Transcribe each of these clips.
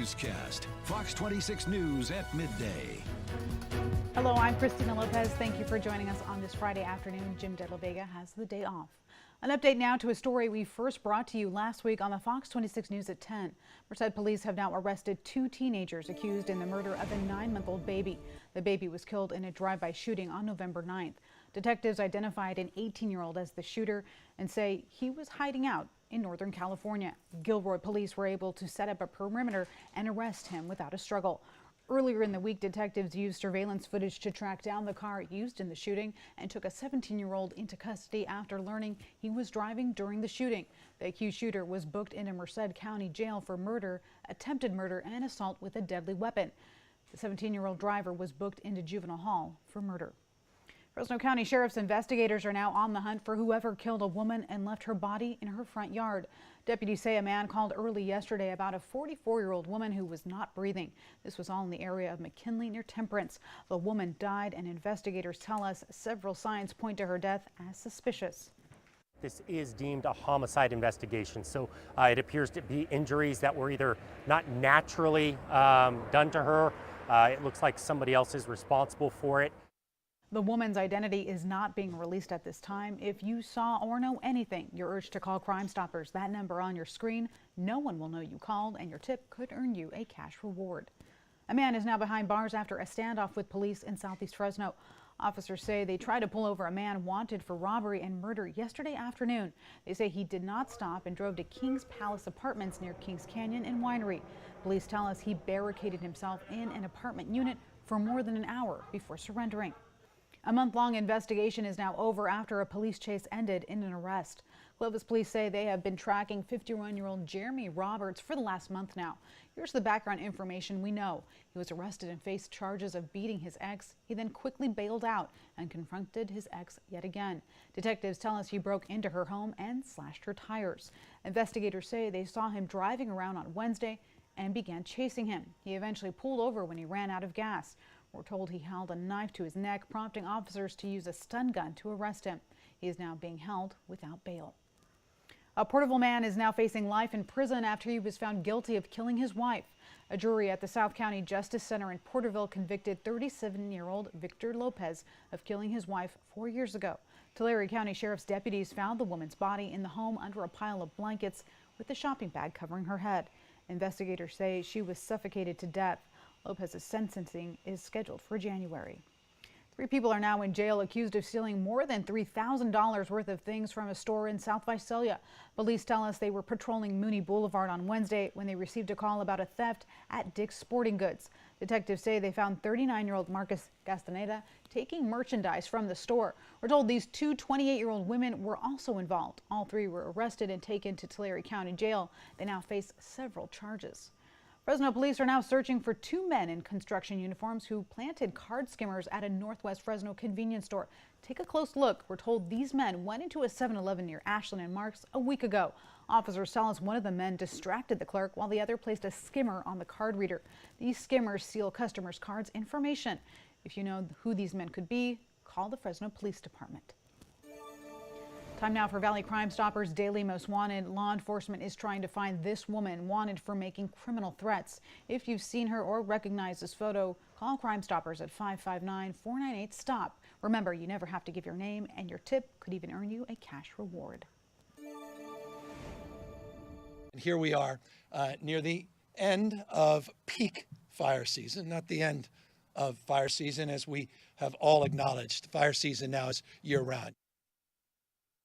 newscast. Fox 26 News at midday. Hello, I'm Christina Lopez. Thank you for joining us on this Friday afternoon. Jim De La Vega has the day off. An update now to a story we first brought to you last week on the Fox 26 News at 10. Merced police have now arrested 2 teenagers accused in the murder of a 9-month-old baby. The baby was killed in a drive-by shooting on November 9th. Detectives identified an 18-year-old as the shooter and say he was hiding out in Northern California. Gilroy police were able to set up a perimeter and arrest him without a struggle. Earlier in the week, detectives used surveillance footage to track down the car used in the shooting and took a 17-year-old into custody after learning he was driving during the shooting. The accused shooter was booked into Merced County Jail for murder, attempted murder, and assault with a deadly weapon. The 17-year-old driver was booked into juvenile hall for murder. Fresno County Sheriff's investigators are now on the hunt for whoever killed a woman and left her body in her front yard. Deputies say a man called early yesterday about a 44-year-old woman who was not breathing. This was all in the area of McKinley near Temperance. The woman died, and investigators tell us several signs point to her death as suspicious. This is deemed a homicide investigation, so it appears to be injuries that were either not naturally done to her. It looks like somebody else is responsible for it. The woman's identity is not being released at this time. If you saw or know anything, you're urged to call Crime Stoppers. That number on your screen. No one will know you called, and your tip could earn you a cash reward. A man is now behind bars after a standoff with police in southeast Fresno. Officers say they tried to pull over a man wanted for robbery and murder yesterday afternoon. They say he did not stop and drove to Kings Palace Apartments near Kings Canyon and Winery. Police tell us he barricaded himself in an apartment unit for more than an hour before surrendering. A month-long investigation is now over after a police chase ended in an arrest. Clovis police say they have been tracking 51-year-old Jeremy Roberts for the last month now. Here's the background information we know. He was arrested and faced charges of beating his ex. He then quickly bailed out and confronted his ex yet again. Detectives tell us he broke into her home and slashed her tires. Investigators say they saw him driving around on Wednesday and began chasing him. He eventually pulled over when he ran out of gas. We're told he held a knife to his neck, prompting officers to use a stun gun to arrest him. He is now being held without bail. A Porterville man is now facing life in prison after he was found guilty of killing his wife. A jury at the South County Justice Center in Porterville convicted 37-year-old Victor Lopez of killing his wife 4 years ago. Tulare County Sheriff's deputies found the woman's body in the home under a pile of blankets with a shopping bag covering her head. Investigators say she was suffocated to death. Lopez's sentencing is scheduled for January. 3 people are now in jail accused of stealing more than $3,000 worth of things from a store in South Visalia. Police tell us they were patrolling Mooney Boulevard on Wednesday when they received a call about a theft at Dick's Sporting Goods. Detectives say they found 39-year-old Marcus Castaneda taking merchandise from the store. We're told these 2 28-year-old women were also involved. All 3 were arrested and taken to Tulare County Jail. They now face several charges. Fresno police are now searching for 2 men in construction uniforms who planted card skimmers at a Northwest Fresno convenience store. Take a close look. We're told these men went into a 7-Eleven near Ashland and Marks a week ago. Officers tell us one of the men distracted the clerk while the other placed a skimmer on the card reader. These skimmers steal customers' cards information. If you know who these men could be, call the Fresno Police Department. Time now for Valley Crime Stoppers Daily Most Wanted. Law enforcement is trying to find this woman wanted for making criminal threats. If you've seen her or recognize this photo, call Crime Stoppers at 559-498-STOP. Remember, you never have to give your name, and your tip could even earn you a cash reward. And here we are near the end of peak fire season, not the end of fire season as we have all acknowledged. Fire season now is year-round.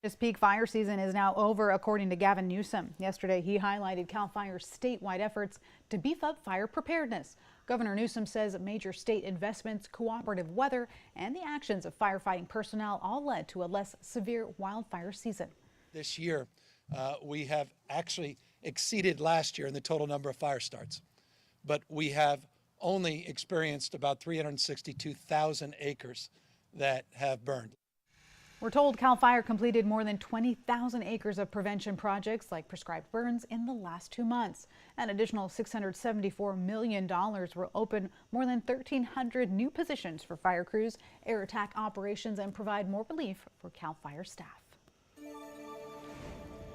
This peak fire season is now over, according to Gavin Newsom. Yesterday, he highlighted CAL FIRE's statewide efforts to beef up fire preparedness. Governor Newsom says major state investments, cooperative weather, and the actions of firefighting personnel all led to a less severe wildfire season. This year, we have actually exceeded last year in the total number of fire starts, but we have only experienced about 362,000 acres that have burned. We're told CAL FIRE completed more than 20,000 acres of prevention projects like prescribed burns in the last 2 months. An additional $674 million will open more than 1,300 new positions for fire crews, air attack operations, and provide more relief for CAL FIRE staff.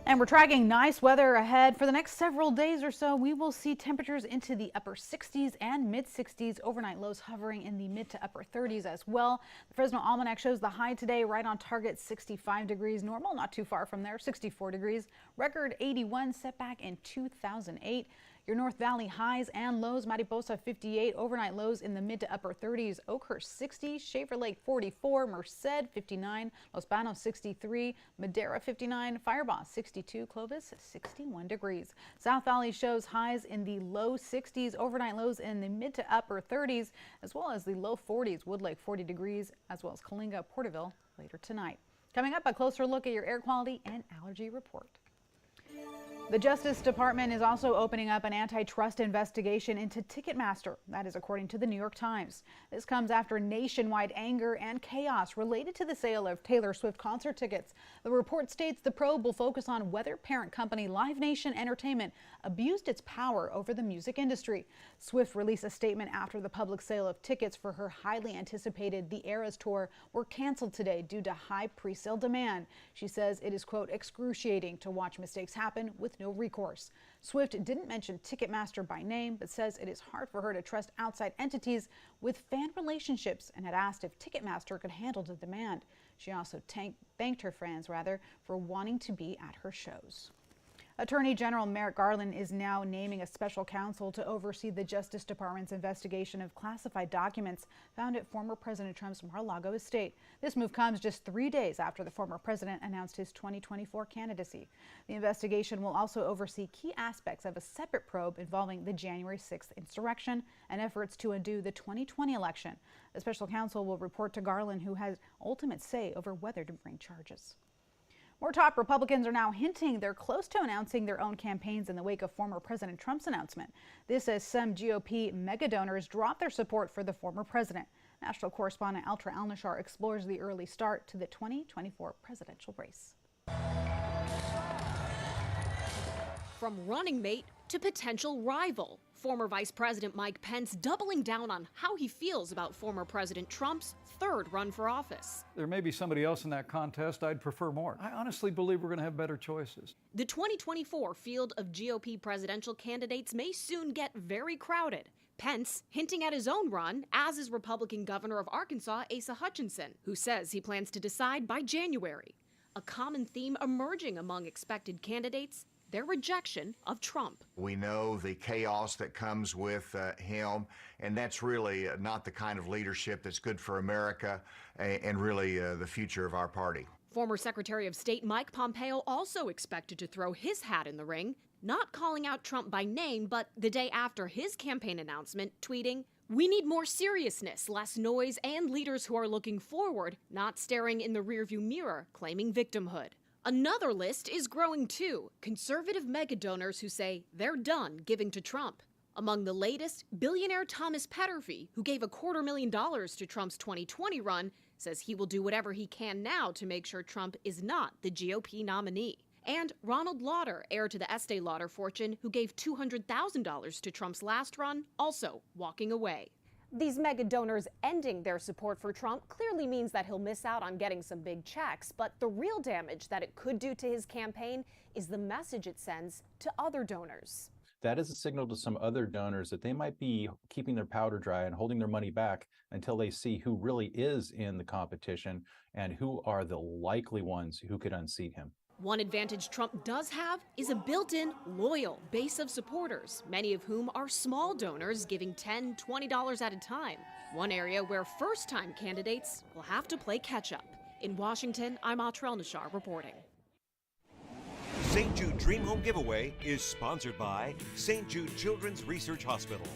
And we're tracking nice weather ahead. For the next several days or so, we will see temperatures into the upper 60s and mid 60s. Overnight lows hovering in the mid to upper 30s as well. The Fresno Almanac shows the high today right on target, 65 degrees. Normal, not too far from there, 64 degrees. Record 81 set back in 2008. Your North Valley highs and lows: Mariposa 58, overnight lows in the mid to upper 30s. Oakhurst 60, Shaver Lake 44, Merced 59, Los Banos 63, Madera 59, Firebaugh 62, Clovis 61 degrees. South Valley shows highs in the low 60s, overnight lows in the mid to upper 30s, as well as the low 40s. Woodlake 40 degrees, as well as Coalinga, Porterville later tonight. Coming up, a closer look at your air quality and allergy report. The Justice Department is also opening up an antitrust investigation into Ticketmaster. That is according to the New York Times. This comes after nationwide anger and chaos related to the sale of Taylor Swift concert tickets. The report states the probe will focus on whether parent company Live Nation Entertainment abused its power over the music industry. Swift released a statement after the public sale of tickets for her highly anticipated The Eras tour were canceled today due to high pre-sale demand. She says it is, quote, excruciating to watch mistakes happen with no recourse. Swift didn't mention Ticketmaster by name, but says it is hard for her to trust outside entities with fan relationships, and had asked if Ticketmaster could handle the demand. She also thanked her fans for wanting to be at her shows. Attorney General Merrick Garland is now naming a special counsel to oversee the Justice Department's investigation of classified documents found at former President Trump's Mar-a-Lago estate. This move comes just 3 days after the former president announced his 2024 candidacy. The investigation will also oversee key aspects of a separate probe involving the January 6th insurrection and efforts to undo the 2020 election. The special counsel will report to Garland, who has ultimate say over whether to bring charges. More top Republicans are now hinting they're close to announcing their own campaigns in the wake of former President Trump's announcement. This as some GOP mega donors drop their support for the former president. National correspondent Altra Alnashar explores the early start to the 2024 presidential race. From running mate to potential rival, former Vice President Mike Pence doubling down on how he feels about former President Trump's third run for office. There may be somebody else in that contest I'd prefer more. I honestly believe we're going to have better choices. The 2024 field of GOP presidential candidates may soon get very crowded. Pence hinting at his own run, as is Republican Governor of Arkansas, Asa Hutchinson, who says he plans to decide by January. A common theme emerging among expected candidates: their rejection of Trump. We know the chaos that comes with him, and that's really not the kind of leadership that's good for America and really the future of our party. Former Secretary of State Mike Pompeo also expected to throw his hat in the ring, not calling out Trump by name, but the day after his campaign announcement, tweeting, "We need more seriousness, less noise, and leaders who are looking forward, not staring in the rearview mirror, claiming victimhood." Another list is growing too: conservative mega donors who say they're done giving to Trump. Among the latest, billionaire Thomas Petterfy, who gave $250,000 to Trump's 2020 run, says he will do whatever he can now to make sure Trump is not the GOP nominee. And Ronald Lauder, heir to the Estee Lauder fortune, who gave $200,000 to Trump's last run, also walking away. These mega donors ending their support for Trump clearly means that he'll miss out on getting some big checks, but the real damage that it could do to his campaign is the message it sends to other donors. That is a signal to some other donors that they might be keeping their powder dry and holding their money back until they see who really is in the competition and who are the likely ones who could unseat him. One advantage Trump does have is a built-in, loyal base of supporters, many of whom are small donors giving $10, $20 at a time. One area where first-time candidates will have to play catch-up. In Washington, I'm Atra Alnashar reporting. St. Jude Dream Home Giveaway is sponsored by St. Jude Children's Research Hospital.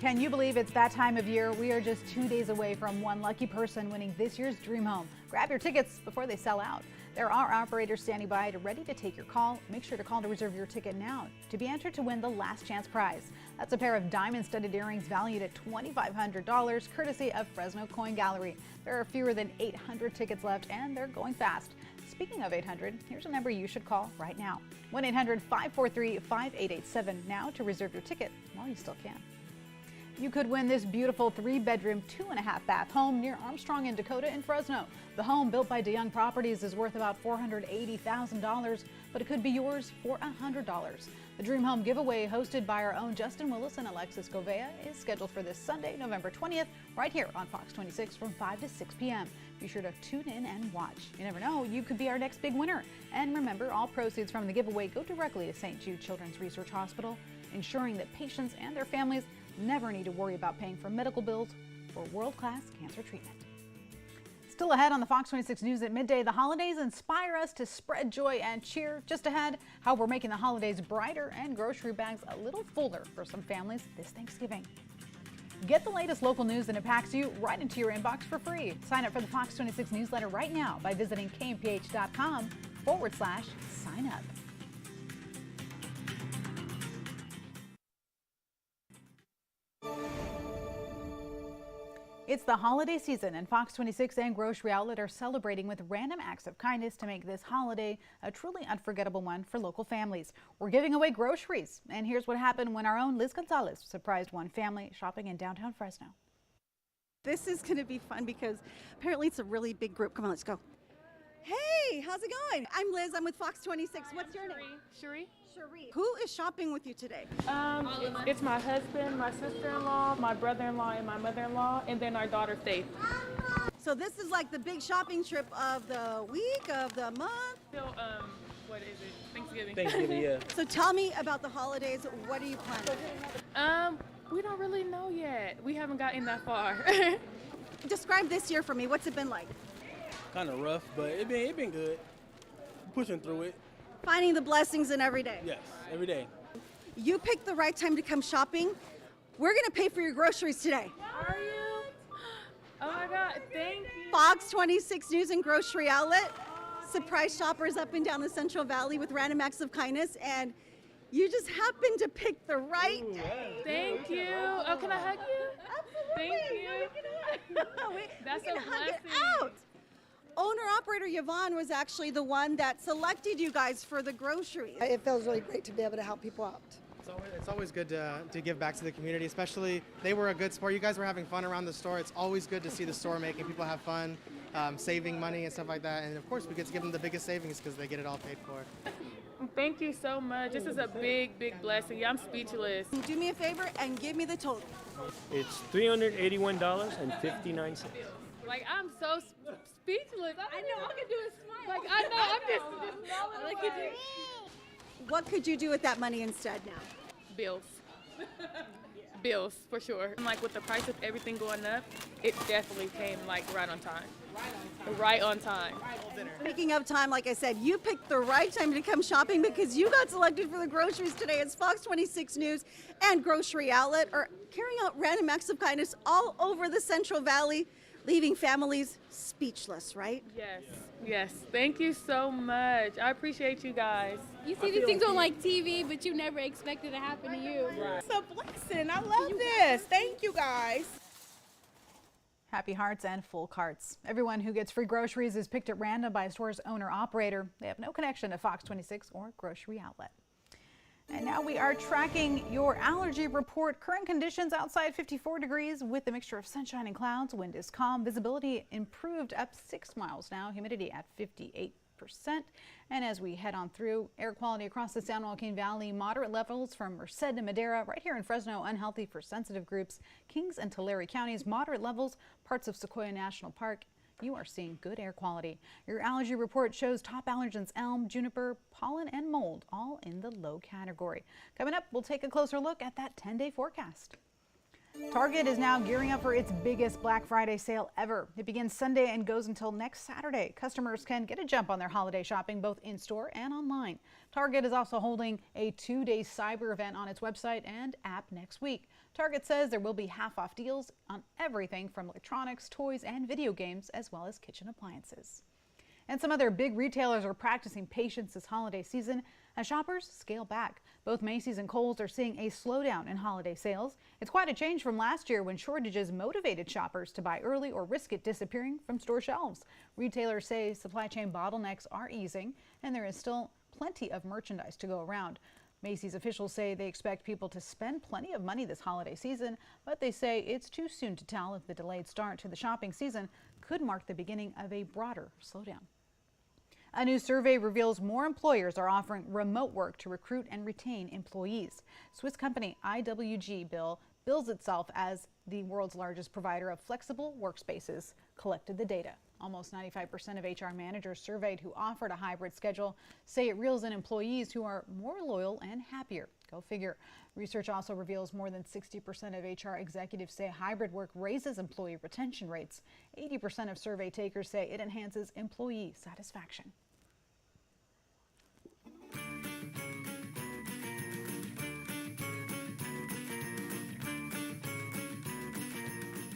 Can you believe it's that time of year? We are just 2 days away from one lucky person winning this year's Dream Home. Grab your tickets before they sell out. There are operators standing by ready to take your call. Make sure to call to reserve your ticket now to be entered to win the last chance prize. That's a pair of diamond-studded earrings valued at $2,500, courtesy of Fresno Coin Gallery. There are fewer than 800 tickets left, and they're going fast. Speaking of 800, here's a number you should call right now: 1-800-543-5887 now to reserve your ticket while you still can. You could win this beautiful 3-bedroom, 2.5-bath home near Armstrong and Dakota in Fresno. The home, built by DeYoung Properties, is worth about $480,000, but it could be yours for $100. The Dream Home giveaway, hosted by our own Justin Willis and Alexis Govea, is scheduled for this Sunday, November 20th, right here on Fox 26 from 5 to 6 p.m. Be sure to tune in and watch. You never know, you could be our next big winner. And remember, all proceeds from the giveaway go directly to St. Jude Children's Research Hospital, ensuring that patients and their families never need to worry about paying for medical bills for world-class cancer treatment. Still ahead on the Fox 26 News at midday, the holidays inspire us to spread joy and cheer. Just ahead, how we're making the holidays brighter and grocery bags a little fuller for some families this Thanksgiving. Get the latest local news and it packs you right into your inbox for free. Sign up for the Fox 26 newsletter right now by visiting kmph.com/sign up. It's the holiday season, and Fox 26 and Grocery Outlet are celebrating with random acts of kindness to make this holiday a truly unforgettable one for local families. We're giving away groceries, and here's what happened when our own Liz Gonzalez surprised one family shopping in downtown Fresno. This is going to be fun because apparently it's a really big group. Come on, let's go. Hey, how's it going? I'm Liz. I'm with Fox 26. What's your name? Cherie. Cherie. Who is shopping with you today? It's my husband, my sister-in-law, my brother-in-law, and my mother-in-law, and then our daughter Faith. So this is like the big shopping trip of the week, of the month? Still, what is it? Thanksgiving. Thanksgiving, yeah. So tell me about the holidays. What are you planning? We don't really know yet. We haven't gotten that far. Describe this year for me. What's it been like? Kind of rough, but it been good. Pushing through it. Finding the blessings in every day. Yes, every day. You picked the right time to come shopping. We're gonna pay for your groceries today. Are you? Oh my God, thank you. Fox 26 News and Grocery Outlet. Surprise shoppers up and down the Central Valley with random acts of kindness, and you just happened to pick the right day. Thank you. Oh, can I hug you? Absolutely. Thank you. That's we can a hug it blessing. out. Owner-operator Yvonne was actually the one that selected you guys for the groceries. It feels really great to be able to help people out. It's always good to give back to the community, especially they were a good sport. You guys were having fun around the store. It's always good to see the store making people have fun, saving money and stuff like that. And of course, we get to give them the biggest savings because they get it all paid for. Thank you so much. This is a big, big blessing. Yeah, I'm speechless. Do me a favor and give me the total. It's $381.59. Like, I'm so speechless. I know, all I can do is smile. Like, I know, I'm just smiling. What could you do with that money instead now? Bills. Bills, for sure. And like with the price of everything going up, it definitely came like right on time. Right on time. Speaking of time, like I said, you picked the right time to come shopping because you got selected for the groceries today. It's Fox 26 News and Grocery Outlet are carrying out random acts of kindness all over the Central Valley, leaving families speechless, right? Yes, yes. Thank you so much. I appreciate you guys. You see these things on like TV, but you never expect it to happen to you. It's a blessing. I love this. Thank you, guys. Happy hearts and full carts. Everyone who gets free groceries is picked at random by a store's owner-operator. They have no connection to Fox 26 or Grocery Outlet. And now we are tracking your allergy report. Current conditions outside 54 degrees with a mixture of sunshine and clouds. Wind is calm. Visibility improved up 6 miles now. Humidity at 58%. And as we head on through, air quality across the San Joaquin Valley, moderate levels from Merced to Madera. Right here in Fresno, unhealthy for sensitive groups. Kings and Tulare counties, moderate levels. Parts of Sequoia National Park. You are seeing good air quality. Your allergy report shows top allergens elm, juniper, pollen, and mold, all in the low category. Coming up, we'll take a closer look at that 10-day forecast. Target is now gearing up for its biggest Black Friday sale ever. It begins Sunday and goes until next Saturday. Customers can get a jump on their holiday shopping both in-store and online. Target is also holding a 2-day cyber event on its website and app next week. Target says there will be half-off deals on everything from electronics, toys, and video games, as well as kitchen appliances. And some other big retailers are practicing patience this holiday season as shoppers scale back. Both Macy's and Kohl's are seeing a slowdown in holiday sales. It's quite a change from last year when shortages motivated shoppers to buy early or risk it disappearing from store shelves. Retailers say supply chain bottlenecks are easing and there is still plenty of merchandise to go around. Macy's officials say they expect people to spend plenty of money this holiday season, but they say it's too soon to tell if the delayed start to the shopping season could mark the beginning of a broader slowdown. A new survey reveals more employers are offering remote work to recruit and retain employees. Swiss company IWG bills itself as the world's largest provider of flexible workspaces, collected the data. Almost 95% of HR managers surveyed who offered a hybrid schedule say it reels in employees who are more loyal and happier. Go figure. Research also reveals more than 60% of HR executives say hybrid work raises employee retention rates. 80% of survey takers say it enhances employee satisfaction.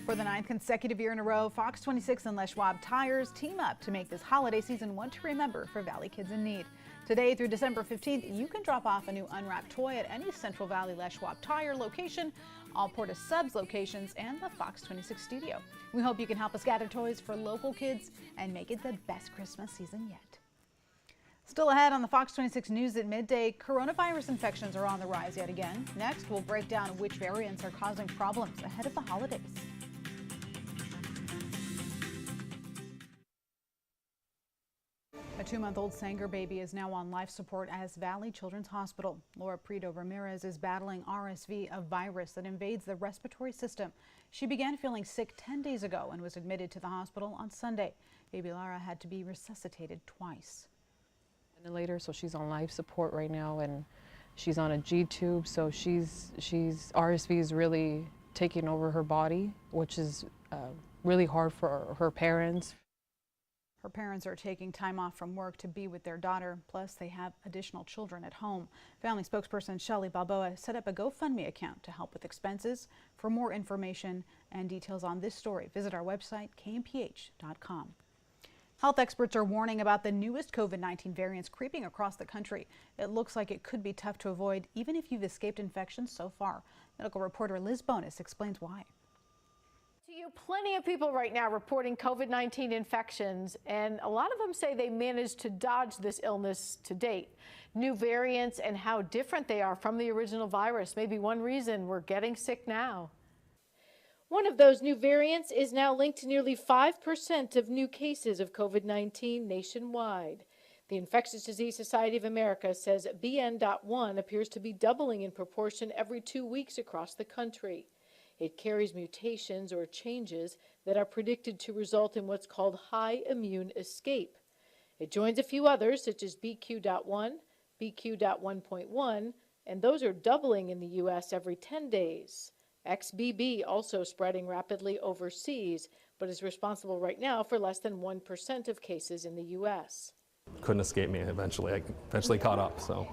For the 9th consecutive year in a row, Fox 26 and Les Schwab Tires team up to make this holiday season one to remember for Valley kids in need. Today through December 15th, you can drop off a new unwrapped toy at any Central Valley Les Schwab Tire location, all Porta Subs locations, and the Fox 26 studio. We hope you can help us gather toys for local kids and make it the best Christmas season yet. Still ahead on the Fox 26 News at midday, coronavirus infections are on the rise yet again. Next, we'll break down which variants are causing problems ahead of the holidays. A 2-month-old Sanger baby is now on life support at Valley Children's Hospital. Laura Prieto Ramirez is battling RSV, a virus that invades the respiratory system. She began feeling sick 10 days ago and was admitted to the hospital on Sunday. Baby Lara had to be resuscitated twice. Ventilator, so she's on life support right now, and she's on a G tube, so RSV is really taking over her body, which is really hard for her parents. Her parents are taking time off from work to be with their daughter, plus they have additional children at home. Family spokesperson Shelly Balboa set up a GoFundMe account to help with expenses. For more information and details on this story, visit our website, kmph.com. Health experts are warning about the newest COVID-19 variants creeping across the country. It looks like it could be tough to avoid, even if you've escaped infection so far. Medical reporter Liz Bonus explains why. Plenty of people right now reporting COVID-19 infections, and a lot of them say they managed to dodge this illness to date. New variants and how different they are from the original virus may be one reason we're getting sick now. One of those new variants is now linked to nearly 5% of new cases of COVID-19 nationwide. The Infectious Disease Society of America says BN.1 appears to be doubling in proportion every 2 weeks across the country. It carries mutations or changes that are predicted to result in what's called high immune escape. It joins a few others, such as BQ.1, BQ.1.1, and those are doubling in the U.S. every 10 days. XBB also spreading rapidly overseas, but is responsible right now for less than 1% of cases in the U.S. Couldn't escape me eventually. I eventually caught up, so.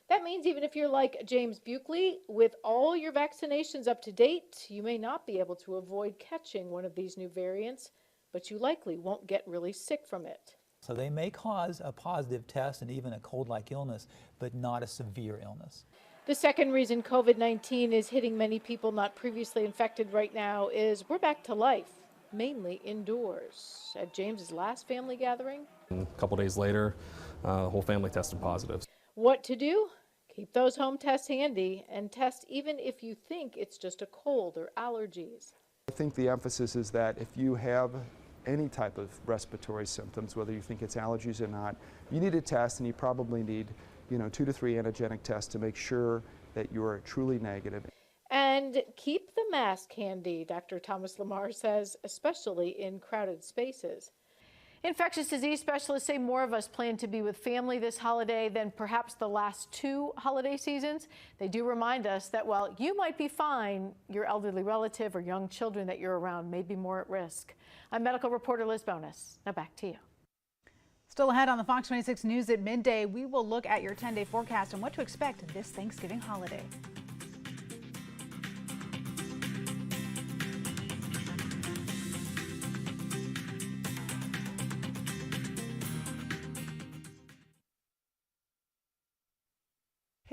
That means even if you're like James Buckley, with all your vaccinations up to date, you may not be able to avoid catching one of these new variants, but you likely won't get really sick from it. So they may cause a positive test and even a cold-like illness, but not a severe illness. The second reason COVID-19 is hitting many people not previously infected right now is we're back to life, mainly indoors. At James's last family gathering, A couple days later, the whole family tested positive. What to do? Keep those home tests handy and test even if you think it's just a cold or allergies. I think the emphasis is that if you have any type of respiratory symptoms, whether you think it's allergies or not, you need a test, and you probably need 2 to 3 antigenic tests to make sure that you are truly negative. And keep the mask handy, Dr. Thomas Lamar says, especially in crowded spaces. Infectious disease specialists say more of us plan to be with family this holiday than perhaps the last 2 holiday seasons. They do remind us that while you might be fine, your elderly relative or young children that you're around may be more at risk. I'm medical reporter Liz Bonus. Now back to you. Still ahead on the Fox 26 News at midday, we will look at your 10-day forecast and what to expect this Thanksgiving holiday.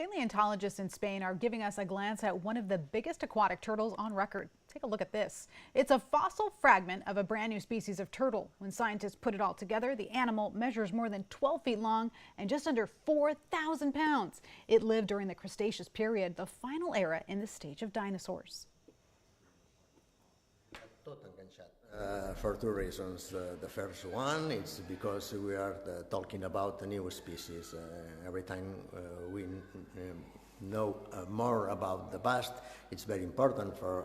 Paleontologists in Spain are giving us a glance at one of the biggest aquatic turtles on record. Take a look at this. It's a fossil fragment of a brand new species of turtle. When scientists put it all together, the animal measures more than 12 feet long and just under 4,000 pounds. It lived during the Cretaceous period, the final era in the stage of dinosaurs. For two reasons. The first one is because we are talking about a new species. Every time we know more about the past, it's very important for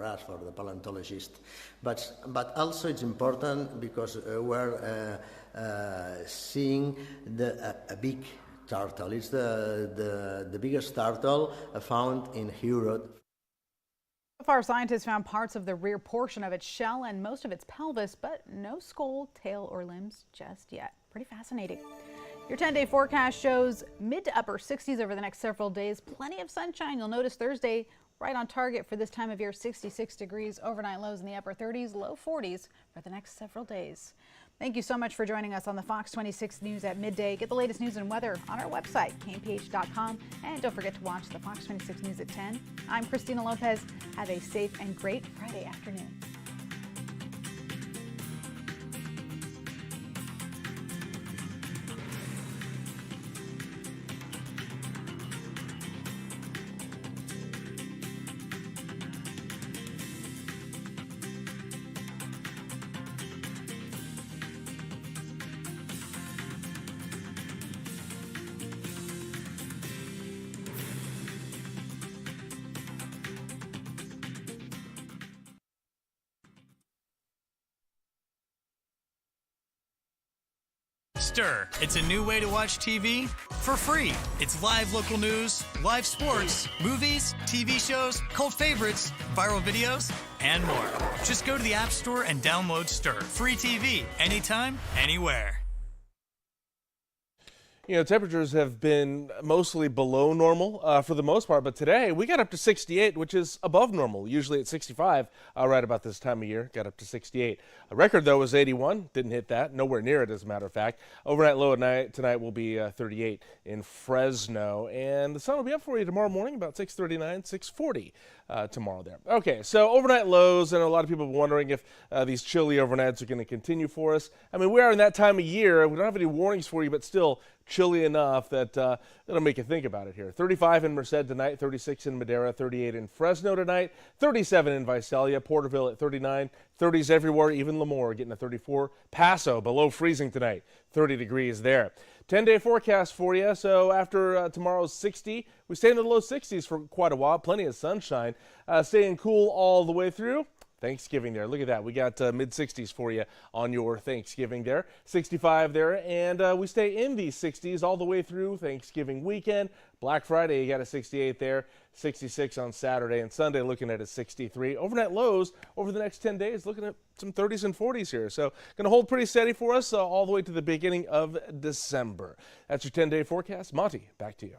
us, for the paleontologists. But also it's important because we're seeing a big turtle. It's the biggest turtle found in Europe. So far, scientists found parts of the rear portion of its shell and most of its pelvis, but no skull, tail, or limbs just yet. Pretty fascinating. Your 10-day forecast shows mid to upper 60s over the next several days. Plenty of sunshine. You'll notice Thursday right on target for this time of year, 66 degrees. Overnight lows in the upper 30s, low 40s for the next several days. Thank you so much for joining us on the Fox 26 News at midday. Get the latest news and weather on our website, kmph.com. And don't forget to watch the Fox 26 News at 10. I'm Christina Lopez. Have a safe and great Friday afternoon. Stir. It's a new way to watch TV for free. It's live local news, live sports, movies, TV shows, cult favorites, viral videos, and more. Just go to the App Store and download Stir. Free TV, anytime, anywhere. You know, temperatures have been mostly below normal for the most part, but today we got up to 68, which is above normal. Usually at 65 right about this time of year, got up to 68. A record, though, was 81. Didn't hit that. Nowhere near it, as a matter of fact. Overnight low at night tonight will be 38 in Fresno, and the sun will be up for you tomorrow morning about 6:39, 6:40 tomorrow there. Okay, so overnight lows, and a lot of people are wondering if these chilly overnights are going to continue for us. I mean, we are in that time of year. We don't have any warnings for you, but still chilly enough that it'll make you think about it here. 35 in Merced tonight, 36 in Madera, 38 in Fresno tonight, 37 in Visalia, Porterville at 39, 30s everywhere, even Lemoore getting a 34. Paso below freezing tonight, 30 degrees there. 10-day forecast for you. So after tomorrow's 60, we stay in the low 60s for quite a while. Plenty of sunshine. Staying cool all the way through Thanksgiving there. Look at that. We got mid-60s for you on your Thanksgiving there. 65 there, and we stay in the 60s all the way through Thanksgiving weekend. Black Friday, you got a 68 there. 66 on Saturday and Sunday, looking at a 63. Overnight lows over the next 10 days, looking at some 30s and 40s here. So going to hold pretty steady for us all the way to the beginning of December. That's your 10-day forecast. Monty, back to you.